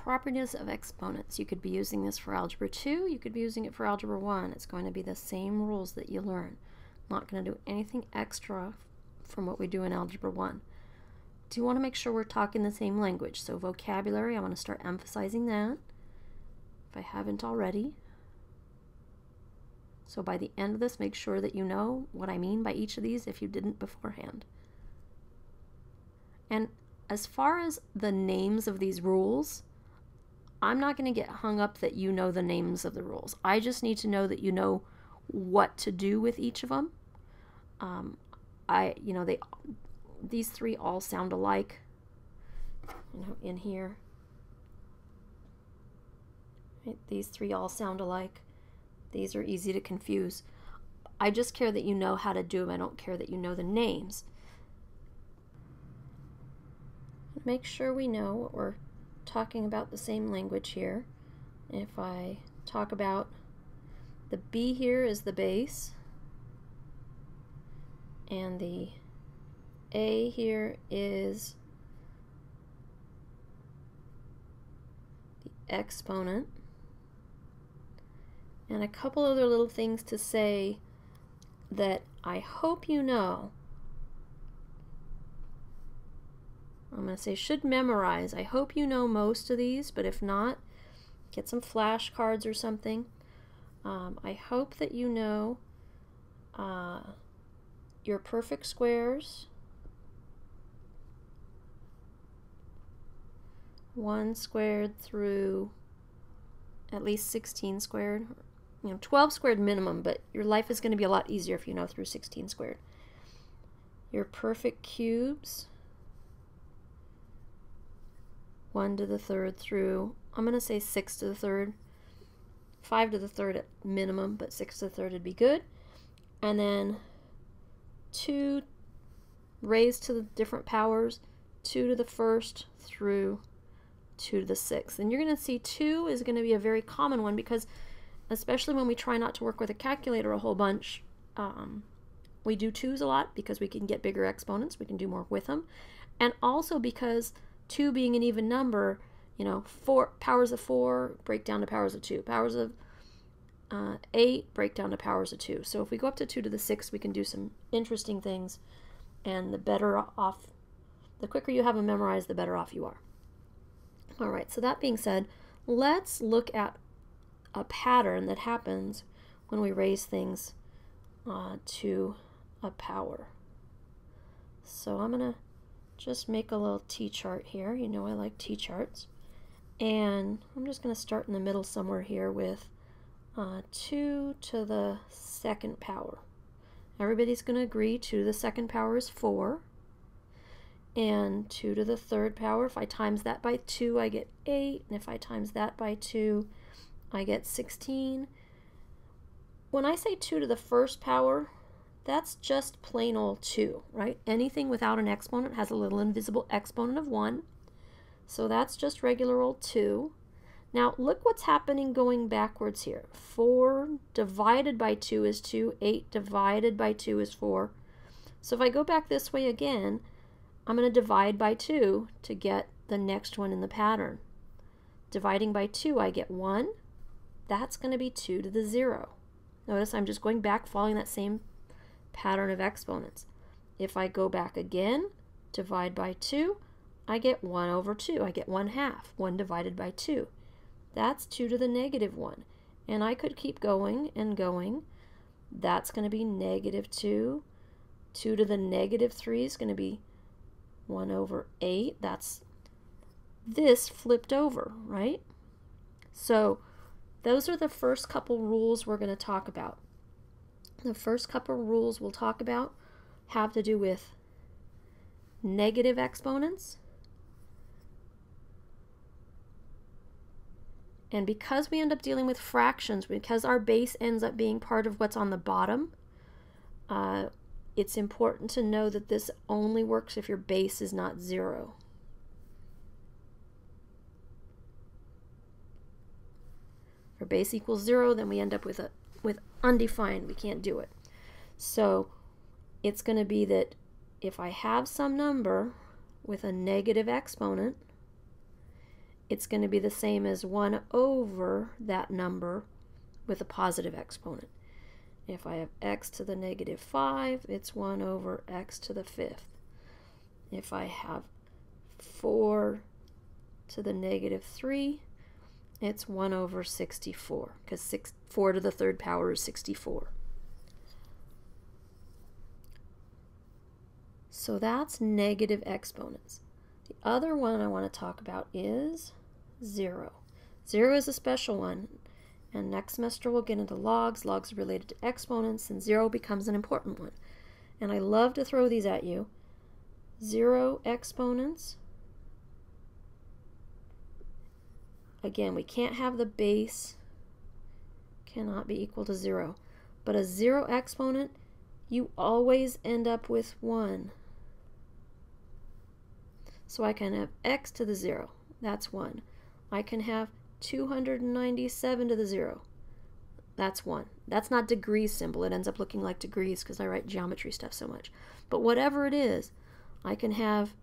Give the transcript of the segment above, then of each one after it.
properties of exponents. You could be using this for Algebra 2, you could be using it for Algebra 1. It's going to be the same rules that you learn. I'm not going to do anything extra from what we do in Algebra 1. Do you want to make sure we're talking the same language? So vocabulary, I want to start emphasizing that, if I haven't already. So by the end of this, make sure that you know what I mean by each of these if you didn't beforehand. And as far as the names of these rules, I'm not going to get hung up that you know the names of the rules. I just need to know that you know what to do with each of them. These three all sound alike, in here. Right? These three all sound alike. These are easy to confuse. I just care that you know how to do them. I don't care that you know the names. Make sure we know what we're talking about, the same language here. If I talk about the B here is the base, and the A here is the exponent, and a couple other little things to say that I hope you know. I'm going to say should memorize. I hope you know most of these, but if not, get some flashcards or something. I hope that you know your perfect squares, 1 squared through at least 16 squared. 12 squared minimum, but your life is going to be a lot easier if you know through 16 squared. Your perfect cubes, 1 to the third through, I'm going to say 6 to the third, 5 to the third at minimum, but 6 to the third would be good. And then 2 raised to the different powers, 2 to the first through 2 to the sixth. And you're going to see 2 is going to be a very common one because especially when we try not to work with a calculator a whole bunch, we do 2's a lot because we can get bigger exponents, we can do more with them. And also because 2 being an even number, 4 powers of 4 break down to powers of 2. Powers of 8 break down to powers of 2. So if we go up to 2 to the 6th, we can do some interesting things, and the quicker you have them memorized, the better off you are. All right, so that being said, let's look at a pattern that happens when we raise things to a power. So I'm going to just make a little t-chart here. I like t-charts. And I'm just going to start in the middle somewhere here with 2 to the 2nd power. Everybody's going to agree 2 to the 2nd power is 4. And 2 to the 3rd power, if I times that by 2, I get 8. And if I times that by 2, I get 16. When I say 2 to the 1st power, that's just plain old 2, right? Anything without an exponent has a little invisible exponent of 1. So that's just regular old 2. Now look what's happening going backwards here. 4 divided by 2 is 2. 8 divided by 2 is 4. So if I go back this way again, I'm going to divide by 2 to get the next one in the pattern. Dividing by 2, I get 1. That's going to be 2 to the 0. Notice I'm just going back following that same pattern of exponents. If I go back again, divide by 2, I get 1 over 2. I get 1/2. 1 divided by 2. That's 2 to the -1. And I could keep going and going. That's going to be -2. 2 to the -3 is going to be 1 over 8. That's this flipped over, right? So those are the first couple rules we're going to talk about. The first couple rules we'll talk about have to do with negative exponents. And because we end up dealing with fractions, because our base ends up being part of what's on the bottom, it's important to know that this only works if your base is not 0. If our base equals 0, then we end up with undefined. We can't do it. So it's going to be that if I have some number with a negative exponent it's going to be the same as 1 over that number with a positive exponent. If I have x to the negative 5, it's 1 over x to the 5th. If I have 4 to the negative 3, it's 1 over 64, because 4 to the 3rd power is 64. So that's negative exponents. The other one I want to talk about is 0. 0 is a special one, and next semester we'll get into logs. Logs are related to exponents, and 0 becomes an important one. And I love to throw these at you. 0 exponents. Again, we can't have the base cannot be equal to 0. But a 0 exponent, you always end up with 1. So I can have x to the 0. That's 1. I can have 297 to the 0. That's 1. That's not degrees symbol. It ends up looking like degrees because I write geometry stuff so much. But whatever it is, I can have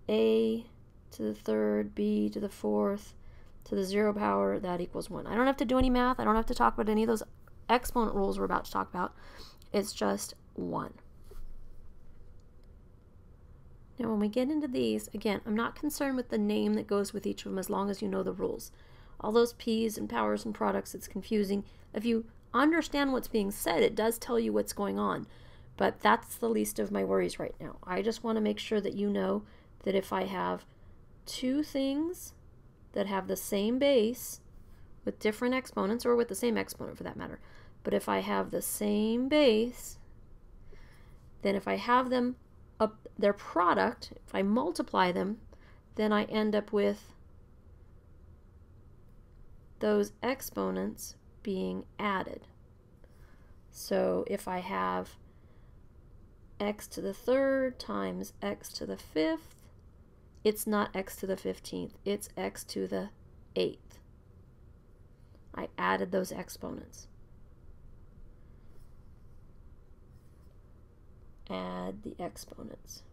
a to the 3rd, b to the 4th, to the 0 power, that equals 1. I don't have to do any math. I don't have to talk about any of those exponent rules we're about to talk about. It's just 1. Now when we get into these, again, I'm not concerned with the name that goes with each of them as long as you know the rules. All those p's and powers and products, it's confusing. If you understand what's being said, it does tell you what's going on. But that's the least of my worries right now. I just want to make sure that you know that if I have two things that have the same base with different exponents, or with the same exponent for that matter, but if I have the same base, then if I have them their product, if I multiply them, then I end up with those exponents being added. So if I have x to the 3rd times x to the 5th, it's not x to the 15th, it's x to the 8th. I added those exponents. Add the exponents.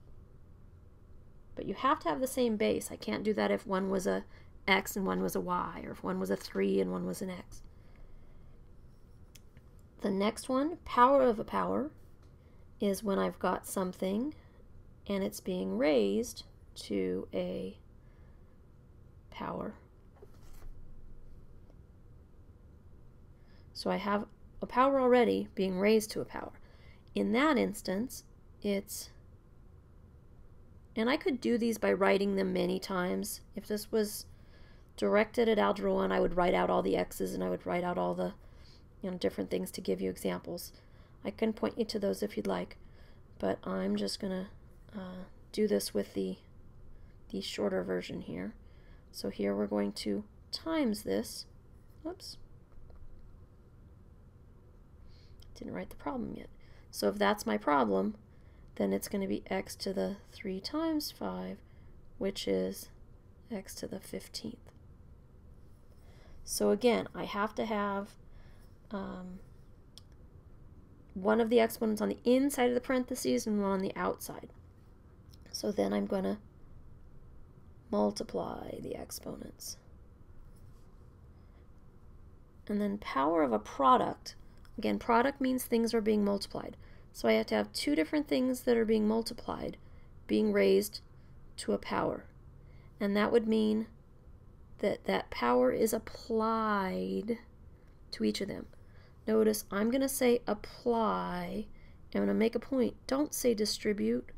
But you have to have the same base. I can't do that if one was a x and one was a y, or if one was a 3 and one was an x. The next one, power of a power, is when I've got something and it's being raised to a power. So I have a power already being raised to a power. In that instance, it's, and I could do these by writing them many times. If this was directed at Algebra 1, I would write out all the x's and I would write out all the different things to give you examples. I can point you to those if you'd like, but I'm just going to do this with the shorter version here. So here we're going to times this. Whoops. Didn't write the problem yet. So if that's my problem, then it's going to be x to the 3 times 5, which is x to the 15th. So again, I have to have one of the exponents on the inside of the parentheses and one on the outside. So then I'm going to multiply the exponents. And then power of a product. Again, product means things are being multiplied. So I have to have two different things that are being multiplied, being raised to a power. And that would mean that that power is applied to each of them. Notice I'm going to say apply, and I'm going to make a point. Don't say distribute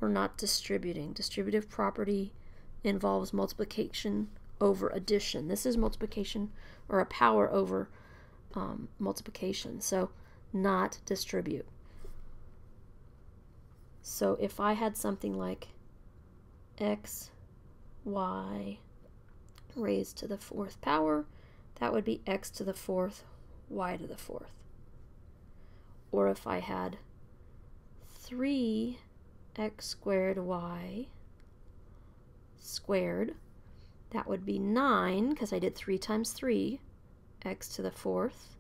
or not distributing. Distributive property involves multiplication over addition. This is multiplication, or a power over multiplication, so not distribute. So if I had something like x, y raised to the 4th power, that would be x to the 4th, y to the 4th. Or if I had 3x squared y squared, that would be 9, because I did 3 times 3, x to the 4th,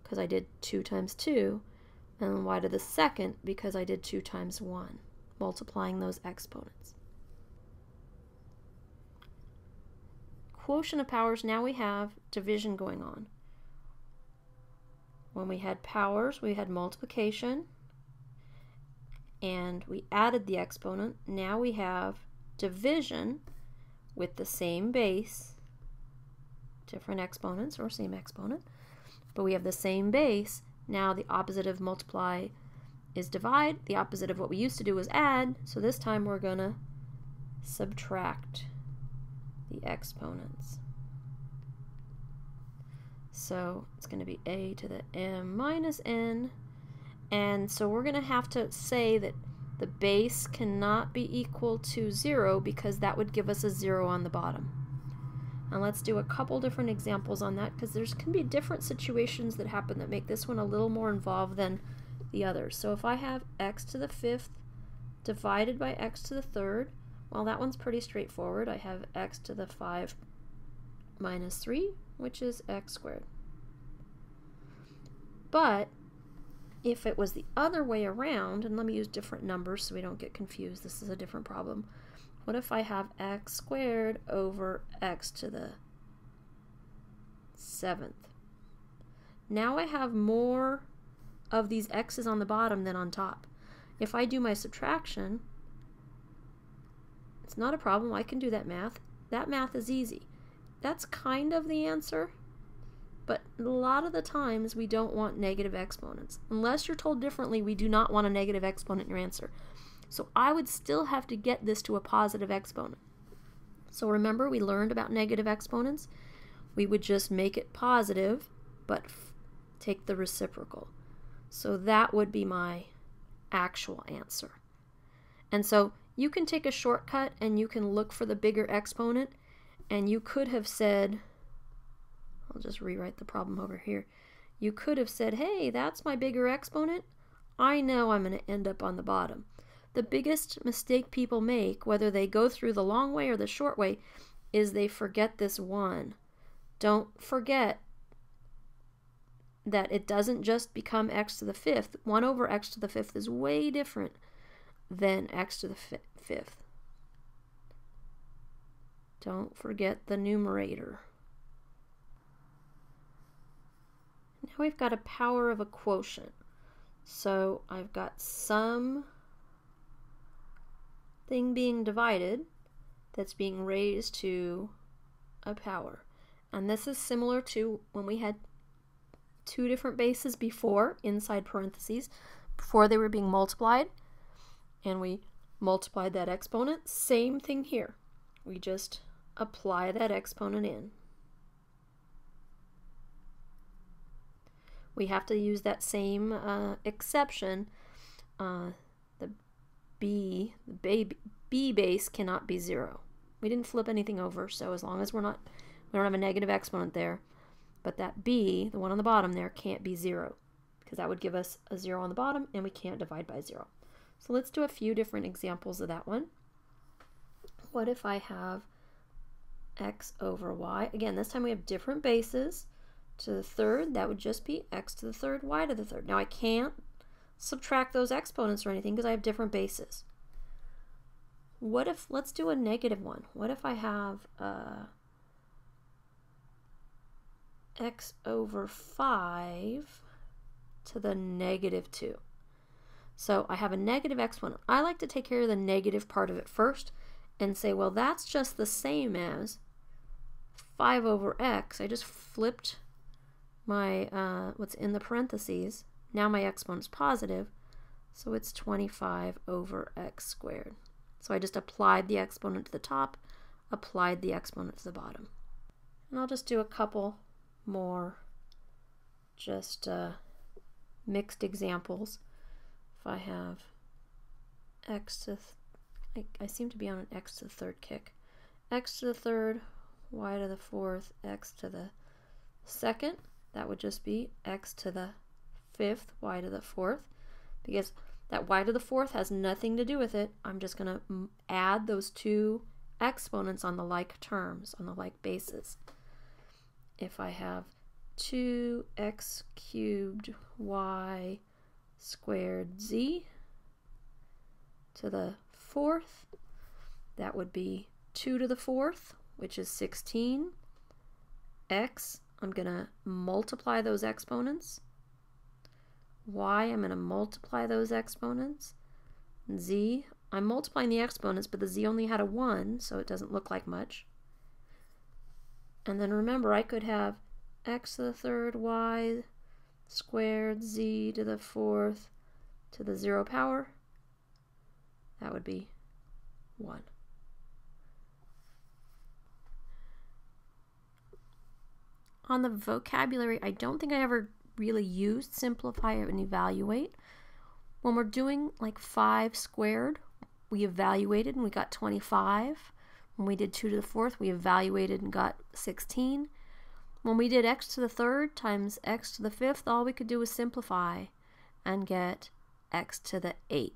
because I did 2 times 2, and y to the 2nd, because I did 2 times 1, multiplying those exponents. quotient of powers, now we have division going on. When we had powers, we had multiplication, and we added the exponent. Now we have division with the same base, different exponents or same exponent, but we have the same base. Now the opposite of multiply is divide. The opposite of what we used to do was add, so this time we're going to subtract the exponents. So it's going to be a to the m minus n, and so we're going to have to say that the base cannot be equal to 0 because that would give us a 0 on the bottom. And let's do a couple different examples on that because there's can be different situations that happen that make this one a little more involved than the others. So if I have x to the 5th divided by x to the 3rd, well, that one's pretty straightforward. I have x to the 5 minus 3, which is x squared. But if it was the other way around, and let me use different numbers so we don't get confused, this is a different problem. What if I have x squared over x to the 7th? Now I have more of these x's on the bottom than on top. If I do my subtraction, it's not a problem. I can do that math. That math is easy. That's kind of the answer, but a lot of the times we don't want negative exponents. Unless you're told differently, we do not want a negative exponent in your answer. So I would still have to get this to a positive exponent. So remember, we learned about negative exponents. We would just make it positive, but take the reciprocal. So that would be my actual answer. And so you can take a shortcut and you can look for the bigger exponent, and you could have said, I'll just rewrite the problem over here. You could have said, hey, that's my bigger exponent. I know I'm going to end up on the bottom. The biggest mistake people make, whether they go through the long way or the short way, is they forget this 1. Don't forget that it doesn't just become x to the 5th. 1 over x to the 5th is way different than x to the 5th. Don't forget the numerator. Now we've got a power of a quotient. So I've got some thing being divided that's being raised to a power. And this is similar to when we had two different bases before, inside parentheses, before they were being multiplied, and we multiplied that exponent. Same thing here. We just apply that exponent in. We have to use that same exception. The b base cannot be 0. We didn't flip anything over, so as long as we don't have a negative exponent there, but that b, the one on the bottom there, can't be 0, because that would give us a 0 on the bottom, and we can't divide by 0. So let's do a few different examples of that one. What if I have x over y? Again, this time we have different bases. To the 3rd, that would just be x to the 3rd, y to the 3rd. Now I can't subtract those exponents or anything because I have different bases. What if, let's do a negative one. What if I have x over 5 to the negative 2? So I have a negative exponent. I like to take care of the negative part of it first and say, well, that's just the same as 5 over x. I just flipped my what's in the parentheses. Now my exponent's positive, so it's 25 over x squared. So I just applied the exponent to the top, applied the exponent to the bottom. And I'll just do a couple more just mixed examples. If I have x to, I seem to be on an x to the 3rd kick. X to the 3rd, y to the 4th, x to the 2nd. That would just be x to the 5th, y to the 4th, because that y to the 4th has nothing to do with it. I'm just going to add those two exponents on the like terms, on the like bases. If I have 2x cubed y squared z to the 4th, that would be 2 to the 4th, which is 16, x, I'm going to multiply those exponents. Y, I'm going to multiply those exponents. Z, I'm multiplying the exponents, but the z only had a 1, so it doesn't look like much. And then remember, I could have x to the third, y squared, z to the fourth, to the 0 power. That would be 1. On the vocabulary, I don't think I ever really used simplify and evaluate. When we're doing like 5 squared, we evaluated and we got 25. When we did 2 to the fourth, we evaluated and got 16. When we did x to the third times x to the fifth, all we could do was simplify and get x to the 8th.